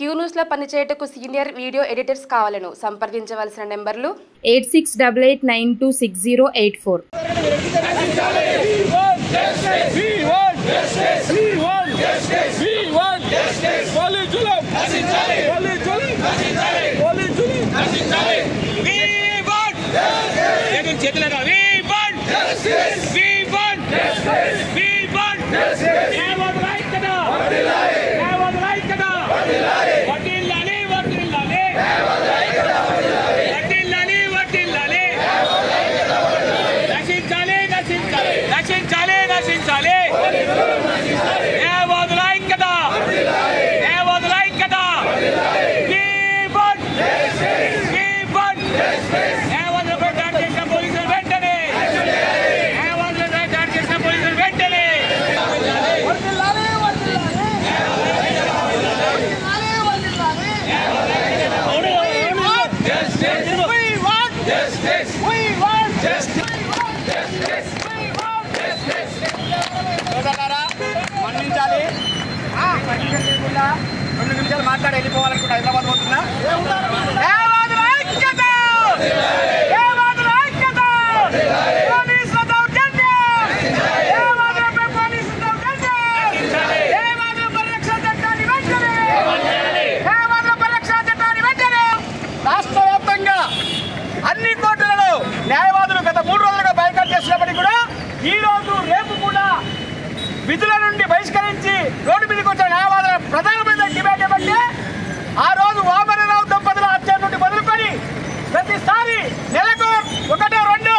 Q news లో పనిచేయటకు senior video editors కావాలను సంప్రదించవలసిన నెంబర్లు 8688926084. రెండు నిమిషాలు మాట్లాడి వెళ్ళిపోవాలనుకుంటే హైదరాబాద్ పోతున్నా రాష్ట్ర వ్యాప్తంగా అన్ని కోర్టులలో న్యాయవాదులు గత 3 రోజులుగా బైకాట్ చేసినప్పటికీ కూడా ఈ రోజు రేపు కూడా విధుల నుండి బహిష్కరించి రోడ్డు మీదకి వచ్చిన న్యాయవాదుల ప్రధానమైన డిమాండ్ ఏమంటే ఆ రోజు వామనరావు దంపతుల హత్య నుండి మొదలుకొని ప్రతిసారి నెలకు 1-2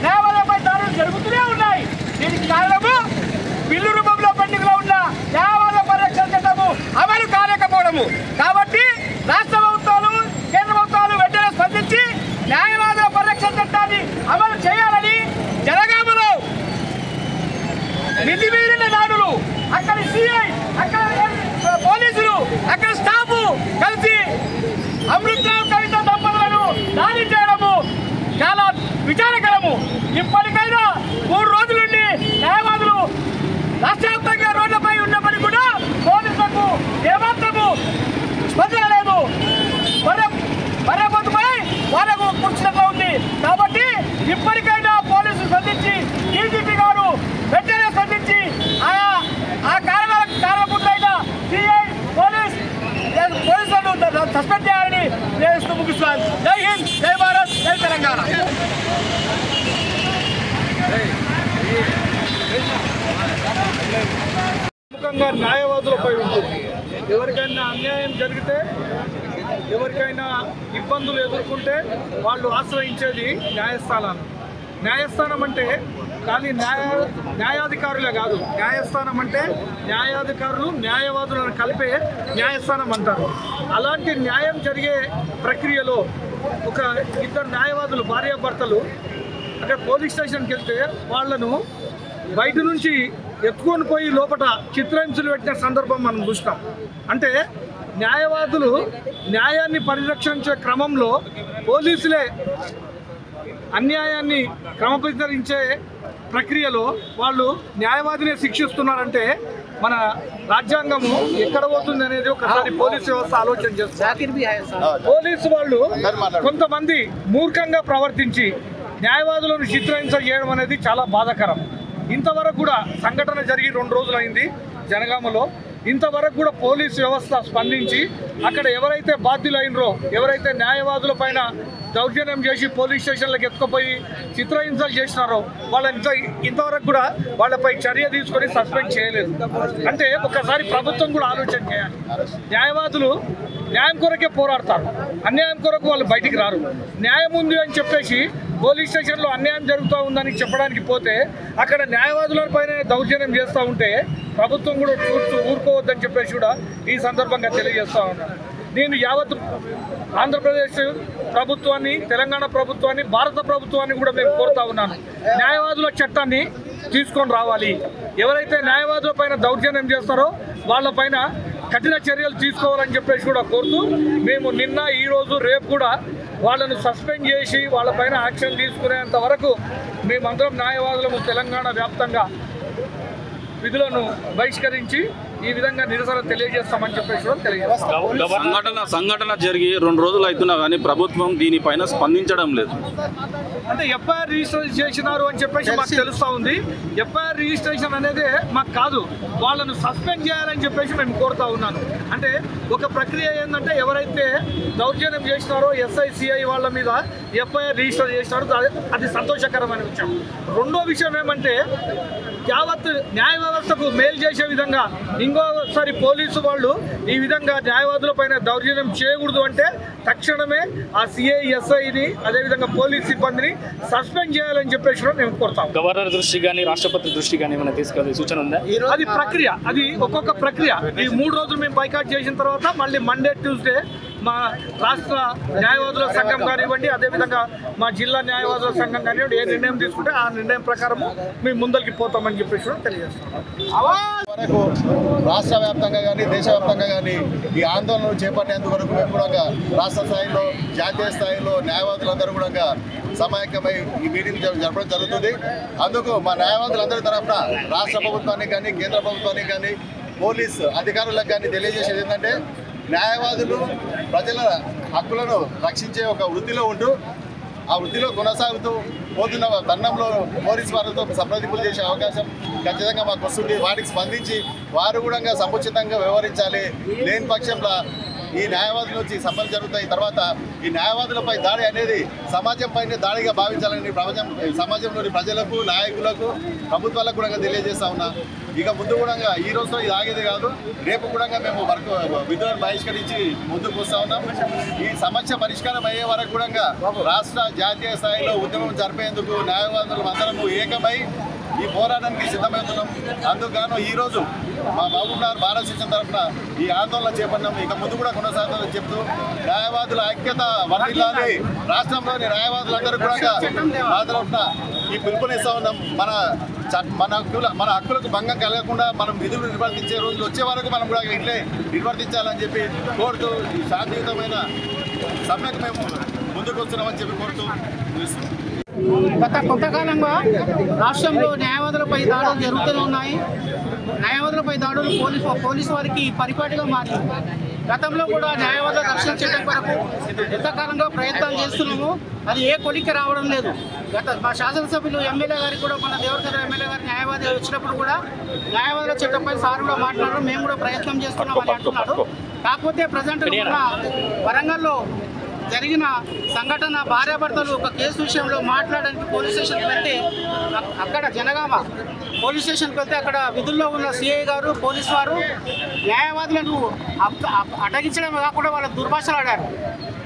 న్యాయవాదులపై దాడులు జరుగుతూనే ఉన్నాయి. దీనికి కారణము బిల్లు రూపంలో పెండింగ్లో ఉన్న న్యాయవాదుల పరిరక్షణ చట్టము అమలు కాలేకపోవడము. కాబట్టి రాష్ట్ర ప్రభుత్వాలు కేంద్ర ప్రభుత్వాలు వెంటనే స్పందించి న్యాయవాదుల పరిరక్షణ చట్టాన్ని అమలు చేయాలని జనగామలో మితిమీరిన దాడులు అక్కడి సిఐ అక్కడ పోలీసులు అక్కడ స్టాఫ్ కలిసి అమృతరావు కవిత దంపతులను దాడి చేయడము చాలా విచారకరము. ఇప్పటికైనా 3 రోజుల నుండి న్యాయవాదులు రాష్ట్ర వ్యాప్తంగా రోడ్లపై ఉన్నప్పటికీ కూడా పోలీసులకు ఏమాత్రము స్పందన లేదు. మరొకపై వాళ్ళకు కూర్చున్నట్లు ఉంది. కాబట్టి ఇప్పటికైనా పోలీసులు స్పందించి డీజీపీ గారు వెంటనే స్పందించి ఆ కారణభూతులైన సిఐ పోలీసులను సస్పెండ్ చేయాలని చేస్తూ ముగిస్తున్నాను. జై హింద్, జై భారత్, జై తెలంగాణ. ముఖ్యంగా న్యాయవాదులపై ఉంటుంది. ఎవరికైనా అన్యాయం జరిగితే, ఎవరికైనా ఇబ్బందులు ఎదుర్కొంటే వాళ్ళు ఆశ్రయించేది న్యాయస్థానాలు. న్యాయస్థానం అంటే కానీ న్యాయాధికారులే కాదు. న్యాయస్థానం అంటే న్యాయాధికారులు న్యాయవాదులను కలిపే న్యాయస్థానం అంటారు. అలాంటి న్యాయం జరిగే ప్రక్రియలో ఒక 2 న్యాయవాదులు భార్యాభర్తలు అక్కడ పోలీస్ స్టేషన్కి వెళ్తే వాళ్లను బయట నుంచి ఎత్తుకొని పోయి లోపల చిత్రహింసలు పెట్టిన సందర్భం మనం చూస్తాం. అంటే న్యాయవాదులు న్యాయాన్ని పరిరక్షించే క్రమంలో పోలీసులే అన్యాయాన్ని క్రమబద్ధరించే ప్రక్రియలో వాళ్ళు న్యాయవాదినే శిక్షిస్తున్నారంటే మన రాజ్యాంగము ఎక్కడ పోతుంది అనేది ఒకసారి పోలీసు వ్యవస్థ ఆలోచన చేస్తారు. పోలీసు వాళ్ళు కొంతమంది మూర్ఖంగా ప్రవర్తించి న్యాయవాదులను చిత్రహింస చేయడం అనేది చాలా బాధాకరం. ఇంతవరకు కూడా సంఘటన జరిగి 2 రోజులైంది జనగామలో. ఇంతవరకు కూడా పోలీసు వ్యవస్థ స్పందించి అక్కడ ఎవరైతే బాధ్యులైనరో, ఎవరైతే న్యాయవాదుల పైన దౌర్జన్యం చేసి పోలీస్ స్టేషన్లకు ఎత్తుకుపోయి చిత్రహింసలు చేసినారో వాళ్ళని ఇంతవరకు కూడా వాళ్ళపై చర్య తీసుకొని సస్పెండ్ చేయలేదు. అంటే ఒకసారి ప్రభుత్వం కూడా ఆలోచన చేయాలి. న్యాయవాదులు న్యాయం కొరకే పోరాడతారు, అన్యాయం కొరకు వాళ్ళు బయటికి రారు. న్యాయం ఉంది అని చెప్పేసి పోలీస్ స్టేషన్లో అన్యాయం జరుగుతూ ఉందని చెప్పడానికి పోతే అక్కడ న్యాయవాదులపైన దౌర్జన్యం చేస్తూ ఉంటే ప్రభుత్వం కూడా ఊరుకోవద్దని చెప్పేసి కూడా ఈ సందర్భంగా తెలియజేస్తూ ఉన్నాను. నేను యావత్ ఆంధ్రప్రదేశ్ ప్రభుత్వాన్ని, తెలంగాణ ప్రభుత్వాన్ని, భారత ప్రభుత్వాన్ని కూడా మేము కోరుతా ఉన్నాను. న్యాయవాదుల చట్టాన్ని తీసుకొని రావాలి. ఎవరైతే న్యాయవాదుల పైన దౌర్జన్యం చేస్తారో వాళ్ళపైన కఠిన చర్యలు తీసుకోవాలని చెప్పేసి కూడా కోరుతూ మేము నిన్న, ఈరోజు, రేపు కూడా వాళ్ళను సస్పెండ్ చేసి వాళ్ళపైన యాక్షన్ తీసుకునేంత వరకు మేమందరం న్యాయవాదులము తెలంగాణ వ్యాప్తంగా విధులను బహిష్కరించి ఈ విధంగా నిరసన తెలియజేస్తామని చెప్పేసి తెలియజేస్తాం. సంఘటన జరిగి 2 రోజులు అవుతున్నా కానీ ప్రభుత్వం దీనిపైన స్పందించడం లేదు. అంటే ఎఫ్ఐఆర్ రిజిస్టర్ చేసినారు అని చెప్పేసి మాకు తెలుస్తూ ఉంది. ఎఫ్ఐఆర్ రిజిస్ట్రేషన్ అనేది మాకు కాదు, వాళ్ళను సస్పెండ్ చేయాలని చెప్పేసి మేము కోరుతా ఉన్నాను. అంటే ఒక ప్రక్రియ ఏంటంటే ఎవరైతే దౌర్జన్యం చేసినారో SICI వాళ్ళ మీద ఎఫ్ఐఆర్ రిజిస్టర్ చేసినారో అది సంతోషకరమైన విషయం. రెండో విషయం ఏమంటే యావత్ న్యాయ వ్యవస్థకు మేలు చేసే విధంగా ఇంకోసారి పోలీసు వాళ్ళు ఈ విధంగా న్యాయవాదుల పైన దౌర్జన్యం చేయకూడదు అంటే తక్షణమే ఆ CI SIని అదేవిధంగా పోలీస్ సిబ్బందిని సస్పెండ్ చేయాలని చెప్పేసి మేము కోరుతాం. గవర్నర్ దృష్టి కానీ రాష్ట్రపతి దృష్టి కానీ ఏమైనా తీసుకెళ్ళే సూచన ఉందా? అది ప్రక్రియ, అది ఒక్కొక్క ప్రక్రియ. ఈ 3 రోజులు మేము బైకాట్ చేసిన తర్వాత మళ్ళీ మండే ట్యూస్డే మా రాష్ట్ర న్యాయవాదుల సంఘం కానివ్వండి, అదేవిధంగా మా జిల్లా న్యాయవాదుల సంఘం కానివ్వండి, ఏ నిర్ణయం తీసుకుంటే ఆ నిర్ణయం ప్రకారము మేము ముందరికి పోతామని చెప్పేసి తెలియజేస్తాం. వరకు రాష్ట్ర వ్యాప్తంగా కానీ దేశవ్యాప్తంగా కానీ ఈ ఆందోళనలు చేపట్టేందుకు వరకు మేము కూడా రాష్ట్ర స్థాయిలో జాతీయ స్థాయిలో న్యాయవాదులందరూ కూడా సమాయకమై ఈ మీటింగ్ జరపడం జరుగుతుంది. అందుకు మా న్యాయవాదులందరి తరఫున రాష్ట్ర ప్రభుత్వానికి కానీ కేంద్ర ప్రభుత్వానికి కానీ పోలీస్ అధికారులకు కానీ తెలియజేసేది ఏంటంటే న్యాయవాదులు ప్రజల హక్కులను రక్షించే ఒక వృత్తిలో ఉంటూ ఆ వృత్తిలో కొనసాగుతూ పోతున్న తరుణంలో పోలీసు వారితో సంప్రదింపులు చేసే అవకాశం ఖచ్చితంగా మాకు వస్తుంది. వాటికి స్పందించి వారు కూడా సముచితంగా వ్యవహరించాలి. లేని పక్షంలో ఈ న్యాయవాదుల నుంచి సంబంధం జరుగుతాయి. తర్వాత ఈ న్యాయవాదులపై దాడి అనేది సమాజంపైనే దాడిగా భావించాలని సమాజంలోని ప్రజలకు, నాయకులకు, ప్రభుత్వాలకు కూడా తెలియజేస్తా ఉన్నా. ఇక ముందు కూడా ఈ రోజుతో ఇది ఆగేది కాదు, రేపు కూడా మేము విధులను బహిష్కరించి ముందుకు వస్తూ ఉన్నాం. ఈ సమస్య పరిష్కారం అయ్యే వరకు కూడా రాష్ట్ర జాతీయ స్థాయిలో ఉద్యమం జరిపేందుకు న్యాయవాదులు అందరము ఏకమై ఈ పోరాటానికి సిద్ధమవుతున్నాం. అందుకు ఈరోజు మా మహబూబ్నగర్ భారత శిక్షణ తరఫున ఈ ఆందోళన చేపట్టినాం. ఇక ముందు కూడా కొనసాగుతుందని చెప్తూ న్యాయవాదుల ఐక్యత వర్ధిల్లాలి. రాష్ట్రంలోని న్యాయవాదులందరూ కూడా మా తరఫున ఈ పిలుపునిస్తూ ఉన్నాం. మన హక్కులకు భంగం కలగకుండా మనం విధులు నిర్వర్తించే రోజులు వచ్చే వరకు మనం కూడా ఇట్లే నిర్వర్తించాలని చెప్పి కోరుతూ ఈ శాంతియుతమైన సమ్మెకు మేము ముందుకు వస్తున్నామని చెప్పి కోరుతూ గత కొంతకాలంగా రాష్ట్రంలో న్యాయవాదులపై దాడులు జరుగుతూనే ఉన్నాయి. న్యాయవాదులపై దాడులు పోలీసు వారికి పరిపాటిగా మారింది. గతంలో కూడా న్యాయవాదుల రక్షణ చట్టం కొరకు ఎంతకాలంగా ప్రయత్నాలు చేస్తున్నాము, అది ఏ కొలిక్కి రావడం లేదు. మా శాసనసభ్యులు ఎమ్మెల్యే గారికి కూడా మన దేవరకద్ర ఎమ్మెల్యే గారి న్యాయవాది వచ్చినప్పుడు కూడా న్యాయవాదుల చట్టంపై సార్ కూడా మాట్లాడారు, మేము కూడా ప్రయత్నం చేస్తున్నామని అంటున్నారు. కాకపోతే ప్రజెంట్ వరంగల్లో జరిగిన సంఘటన భార్యాభర్తలు ఒక కేసు విషయంలో మాట్లాడడానికి పోలీస్ స్టేషన్కి వెళ్తే అక్కడ జనగామ పోలీస్ స్టేషన్కి వెళ్తే అక్కడ విధుల్లో ఉన్న CI గారు పోలీసు వారు న్యాయవాదులను అడ్డగించడమే కాకుండా వాళ్ళ దుర్భాషలు ఆడారు.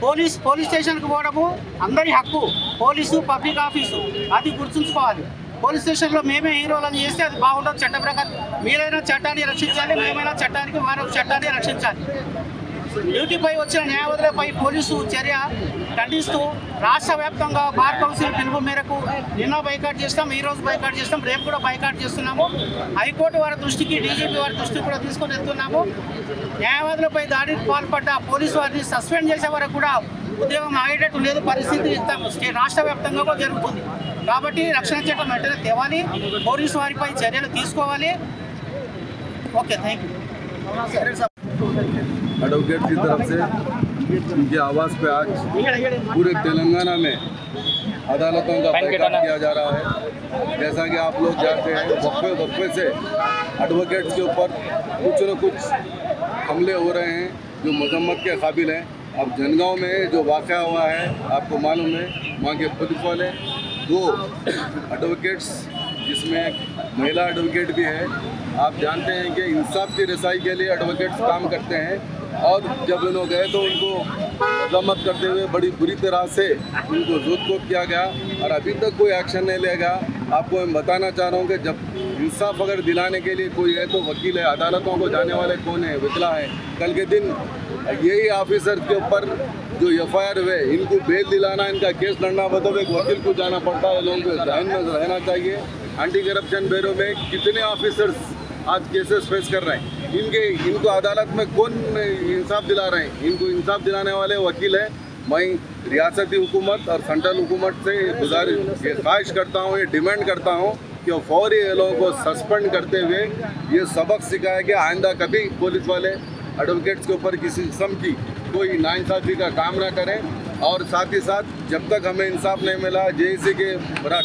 పోలీస్ స్టేషన్కి పోవడము అందరి హక్కు, పోలీసు పబ్లిక్ ఆఫీసు, అది గుర్తుంచుకోవాలి. పోలీస్ స్టేషన్లో మేమే హీరోలను చేస్తే అది బాగుంటుంది. చట్ట ప్రకారం మీరైనా చట్టాన్ని రక్షించాలి, మేమైనా చట్టానికి మరొక చట్టాన్ని రక్షించాలి. డ్యూటీపై వచ్చిన న్యాయవాదులపై పోలీసు చర్య ఖండిస్తూ రాష్ట్ర వ్యాప్తంగా బార్ కౌన్సిల్ పిలుపు మేరకు నిన్న బైకాట్ చేస్తాం, ఈ రోజు బైకాట్ చేస్తాం, రేపు కూడా బైకాట్ చేస్తున్నాము. హైకోర్టు వారి దృష్టికి, DGP వారి దృష్టికి కూడా తీసుకొని వెళ్తున్నాము. న్యాయవాదులపై దాడికి పాల్పడ్డ పోలీసు వారిని సస్పెండ్ చేసే వరకు కూడా ఉద్యోగం ఆగేటట్టు లేదు. పరిస్థితి రాష్ట్ర వ్యాప్తంగా కూడా జరుగుతుంది. కాబట్టి రక్షణ చట్టం వెంటనే తేవాలి, పోలీసు వారిపై చర్యలు తీసుకోవాలి. Okay, thank you. एडवोकेट की तरफ से उनकी आवाज़ पे आज पूरे तेलंगाना में अदालतों का बायकॉट किया जा रहा है। जैसा कि आप लोग जानते हैं, वक्फे से एडवोकेट्स के ऊपर कुछ न कुछ हमले हो रहे हैं जो मजम्मत के काबिल हैं। अब जनगांव में जो वाक़या हुआ है आपको मालूम है, वहाँ के पुलिस वाले 2 एडवोकेट्स जिसमें महिला एडवोकेट भी है। आप जानते हैं कि इंसाफ की रसाई के लिए एडवोकेट्स काम करते हैं और जब लोग गए तो उनको मजम्मत करते हुए बड़ी बुरी तरह से उनको ज़ोर-तोड़ किया गया और अभी तक कोई एक्शन नहीं लिया गया। आपको मैं बताना चाह रहा हूँ कि जब इंसाफ अगर दिलाने के लिए कोई है तो वकील है, अदालतों को जाने वाले कौन है, विकला है। कल के दिन यही ऑफिसर के ऊपर जो FIR हुए, इनको बेल दिलाना, इनका केस लड़ना मतलब एक वकील को जाना पड़ता है। लोगों को ध्यान में रहना चाहिए। एंटी करप्शन ब्यूरो में कितने ऑफिसर्स आज केसेस फेस कर रहे हैं, इनको अदालत में कौन इंसाफ दिला रहे हैं? इनको इंसाफ दिलाने वाले वकील हैं। मैं रियासती हुकूमत और सेंट्रल हुकूमत से ये ख्वाहिश करता हूँ, ये डिमांड करता हूँ कि फौरी ये लोगों को सस्पेंड करते हुए ये सबक सिखाया कि आइंदा कभी पुलिस वाले एडवोकेट्स के ऊपर किसी किस्म की कोई नाइंसाफ़ी का काम ना करें। और साथ ही साथ जब तक हमें इंसाफ नहीं मिला जेएसी के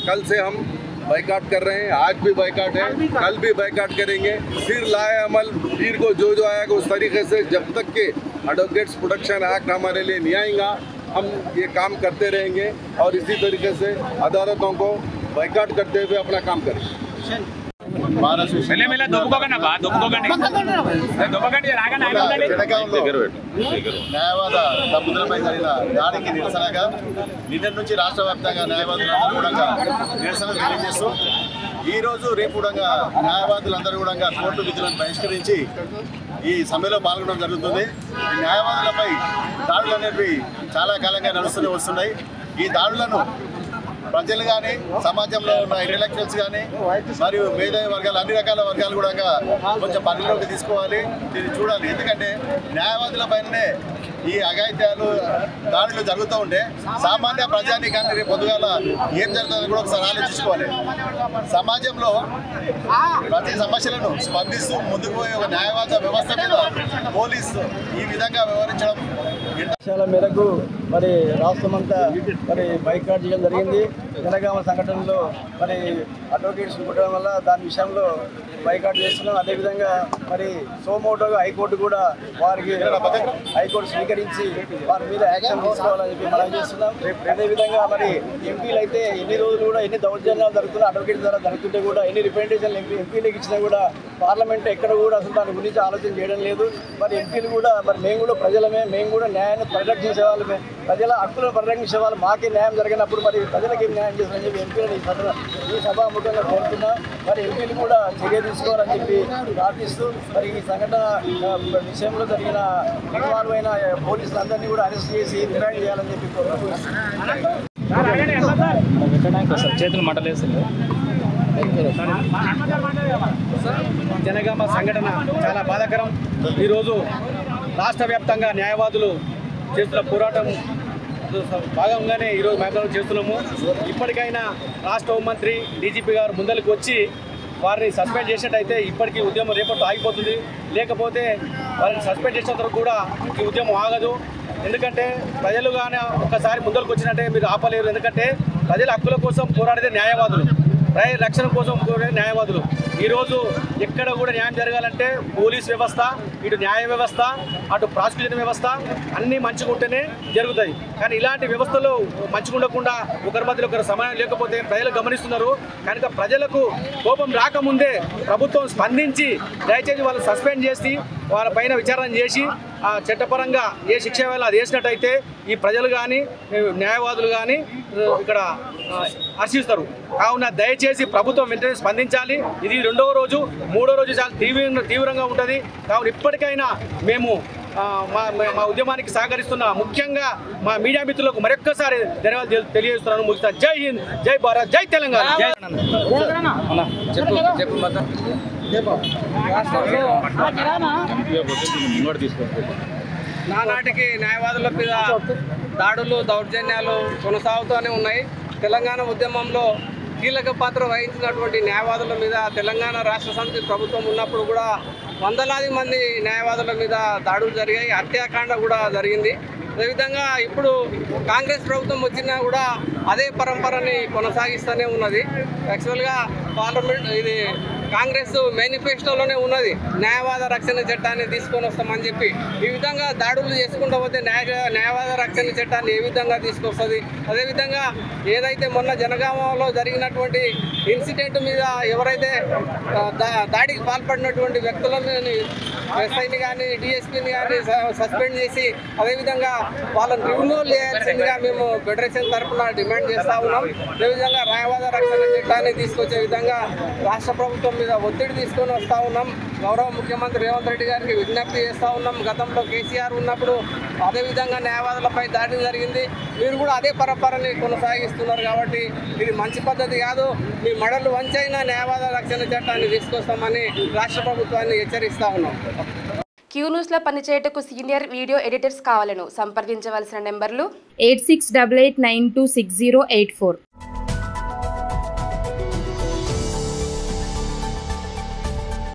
कल से हम बाइकाट कर रहे हैं, आज भी बाइकाट है, कल भी बाइकाट करेंगे। फिर लाए अमल फिर को जो आएगा उस तरीके से जब तक के एडवोकेट्स प्रोटेक्शन एक्ट हमारे लिए नहीं आएगा हम ये काम करते रहेंगे और इसी तरीके से अदालतों को बाइकाट करते हुए अपना काम करेंगे। న్యాయవాద దంపతులపై జరిగిన దాడికి నిరసనగా నిన్న నుంచి రాష్ట్ర వ్యాప్తంగా న్యాయవాదులందరూ కూడా నిరసన తెలియజేస్తూ ఈరోజు రేపు కూడా న్యాయవాదులందరూ కూడా కోర్టు విధులను బహిష్కరించి ఈ సమ్మెలో పాల్గొనడం జరుగుతుంది। ఈ న్యాయవాదులపై దాడులు అనేవి చాలా కాలంగా నడుస్తూనే వస్తున్నాయి। ఈ దాడులను ప్రజలు కానీ సమాజంలో ఉన్న ఇంటలెక్చువల్స్ కానీ మరియు మేధావి వర్గాలు అన్ని రకాల వర్గాలు కూడా కొంచెం పరిధిలోకి తీసుకోవాలి, దీన్ని చూడాలి। ఎందుకంటే న్యాయవాదుల పైననే ఈ అఘాయిత్యాలు దాడులు జరుగుతూ ఉంటే సామాన్య ప్రజానీకాన్ని రేపు పొద్దుగాల ఏం జరుగుతుందో కూడా ఒకసారి ఆలోచించుకోవాలి। సమాజంలో ప్రతి సమస్యలను స్పందిస్తూ ముందుకు పోయే ఒక న్యాయవాద వ్యవస్థ మీద పోలీసు ఈ విధంగా వ్యవహరించడం విషయాల మేరకు మరి రాష్ట్రమంతా మరి బైకాట్ చేయడం జరిగింది। జనగామ సంఘటనలో మరి అడ్వకేట్స్ పుట్టడం వల్ల దాని విషయంలో బైకాట్ చేస్తున్నాం। అదేవిధంగా మరి సోమోటోగా హైకోర్టు కూడా వారికి హైకోర్టు స్వీకరించి వారి మీద యాక్షన్ తీసుకోవాలని చెప్పి మనం చేస్తున్నాం। అదేవిధంగా మరి ఎంపీలు అయితే ఎన్ని రోజులు కూడా ఎన్ని దౌర్జన్యాలు జరుగుతున్నా అడ్వకేట్ ద్వారా జరుగుతుంటే కూడా ఎన్ని రిప్రజెంటేషన్లు ఎంపీలకు ఇచ్చినా కూడా పార్లమెంట్ ఎక్కడ కూడా అసలు దాని గురించి ఆలోచన చేయడం లేదు। మరి ఎంపీలు కూడా మరి మేము కూడా ప్రజలమే, మేము కూడా న్యాయాన్ని పరిరక్షించే వాళ్ళమే, ప్రజల హక్కులను పరిరక్షించే వాళ్ళు మాకే న్యాయం జరిగినప్పుడు మరి ప్రజలకు ఏం న్యాయం చేస్తారని చెప్పి ఎంపీలను ఈ సభాముఖంగా కోరుతున్నాం। మరి ఎంపీలు కూడా చర్య తీసుకోవాలని చెప్పి ప్రార్థిస్తూ మరి ఈ సంఘటన విషయంలో జరిగిన ఇన్వాల్వ్ అయిన పోలీసులందరినీ కూడా అరెస్ట్ చేసి రిమాండ్ చేయాలని చెప్పి కోరుతున్నాం। చేతులు మంటలేస్తుంది। జనగామ సంఘటన చాలా బాధాకరం। ఈరోజు రాష్ట్ర వ్యాప్తంగా న్యాయవాదులు చేస్తున్న పోరాటం భాగంగానే ఈరోజు మేము చేస్తున్నాము। ఇప్పటికైనా రాష్ట్ర హోంమంత్రి డీజీపీ గారు ముందరికి వచ్చి వారిని సస్పెండ్ చేసినట్టయితే ఇప్పటికీ ఉద్యమం రేపటితో ఆగిపోతుంది, లేకపోతే వారిని సస్పెండ్ చేసిన తర్వాత కూడా ఈ ఉద్యమం ఆగదు। ఎందుకంటే ప్రజలు కానీ ఒకసారి ముందరికి వచ్చినట్టే మీరు ఆపలేరు। ఎందుకంటే ప్రజల హక్కుల కోసం పోరాడితే న్యాయవాదులు, ప్రజల రక్షణ కోసం పోరాడే న్యాయవాదులు। ఈరోజు ఎక్కడ కూడా న్యాయం జరగాలంటే పోలీస్ వ్యవస్థ, ఇటు న్యాయ వ్యవస్థ, అటు ప్రాసిక్యూషన్ వ్యవస్థ అన్నీ మంచిగా ఉంటేనే జరుగుతాయి। కానీ ఇలాంటి వ్యవస్థలో మంచిగా ఉండకుండా ఒకరి మధ్యలో ఒకరు సమయం లేకపోతే ప్రజలు గమనిస్తున్నారు కనుక ప్రజలకు కోపం రాకముందే ప్రభుత్వం స్పందించి దయచేసి వాళ్ళు సస్పెండ్ చేసి వాళ్ళ పైన విచారణ చేసి చట్టపరంగా ఏ శిక్ష వేళ అది వేసినట్టయితే ఈ ప్రజలు కానీ న్యాయవాదులు కానీ ఇక్కడ హర్షిస్తారు। కావున దయచేసి ప్రభుత్వం వెంటనే స్పందించాలి। ఇది రెండవ రోజు, మూడో రోజు చాలా తీవ్రంగా ఉంటుంది। కావున ఇప్పటికైనా మేము మా ఉద్యమానికి సహకరిస్తున్న ముఖ్యంగా మా మీడియా మిత్రులకు మరొక్కసారి ధన్యవాదాలు తెలియజేస్తున్నాను। ముగిస్తాను। జై హింద్, జై భారత్, జై తెలంగాణ। నానాటికి న్యాయవాదుల మీద దాడులు దౌర్జన్యాలు కొనసాగుతూనే ఉన్నాయి। తెలంగాణ ఉద్యమంలో కీలక పాత్ర వహించినటువంటి న్యాయవాదుల మీద తెలంగాణ రాష్ట్ర సమితి ప్రభుత్వం ఉన్నప్పుడు కూడా వందలాది మంది న్యాయవాదుల మీద దాడులు జరిగాయి, హత్యాకాండ కూడా జరిగింది। అదేవిధంగా ఇప్పుడు కాంగ్రెస్ ప్రభుత్వం వచ్చినా కూడా అదే పరంపరని కొనసాగిస్తూనే ఉన్నది। యాక్చువల్గా పార్లమెంట్ ఇది కాంగ్రెస్ మేనిఫెస్టోలోనే ఉన్నది, న్యాయవాద రక్షణ చట్టాన్ని తీసుకొని వస్తామని చెప్పి। ఈ విధంగా దాడులు చేసుకుంటూ పోతే న్యాయవాద రక్షణ చట్టాన్ని ఏ విధంగా తీసుకొస్తుంది? అదేవిధంగా ఏదైతే మొన్న జనగామలో జరిగినటువంటి ఇన్సిడెంట్ మీద ఎవరైతే దాడికి పాల్పడినటువంటి వ్యక్తులను ఎస్ఐని కానీ డిఎస్పీని కానీ సస్పెండ్ చేసి అదేవిధంగా వాళ్ళని రిమూవ్ చేయాల్సిందిగా మేము ఫెడరేషన్ తరఫున డిమాండ్ చేస్తూ ఉన్నాం। అదేవిధంగా న్యాయవాద రక్షణ చట్టాన్ని తీసుకొచ్చే విధంగా రాష్ట్ర ప్రభుత్వం మీద ఒత్తిడి తీసుకొని వస్తూ ఉన్నాం। గౌరవ ముఖ్యమంత్రి రేవంత్ రెడ్డి గారికి విజ్ఞప్తి చేస్తూ ఉన్నాం। గతంలో కేసీఆర్ ఉన్నప్పుడు అదేవిధంగా న్యాయవాదులపై దాడి జరిగింది, మీరు కూడా అదే పరంపరని కొనసాగిస్తున్నారు కాబట్టి ఇది మంచి పద్ధతి కాదు। మీ మెడలు వంచైనా న్యాయవాద రక్షణ చట్టాన్ని తీసుకొస్తామని రాష్ట్ర ప్రభుత్వాన్ని హెచ్చరిస్తూ ఉన్నాం। క్యూ న్యూస్లో పనిచేయటకు సీనియర్ వీడియో ఎడిటర్స్ కావాలను సంప్రదించవలసిన నెంబర్లు 8688926084